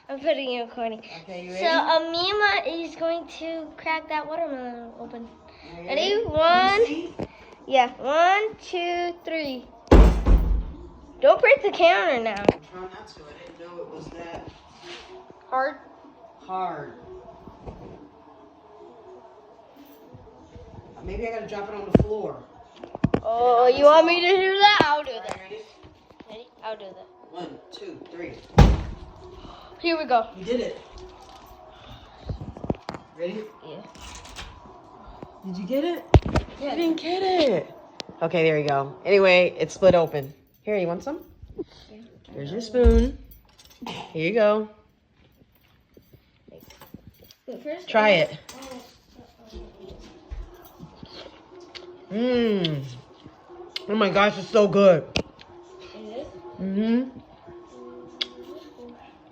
I'm putting you recording. Okay, you So, ready? Mima is going to crack that watermelon open. You Ready? Let me see. Yeah, 1, 2, 3. Don't break the counter now. I'm trying not to. I didn't know it was that Hard. hard. Maybe I gotta drop it on the floor. Oh, you want me to do that? I'll do that. Ready? I'll do that. 1, 2, 3. Here we go. You did it. Ready? Yeah. Did you get it? Yeah. I didn't get it. Okay, there you go. Anyway, it's split open. Here, you want some? Here's your spoon. Here you go. Try it. Mmm. Oh my gosh, it's so good. Is it? Mm-hmm.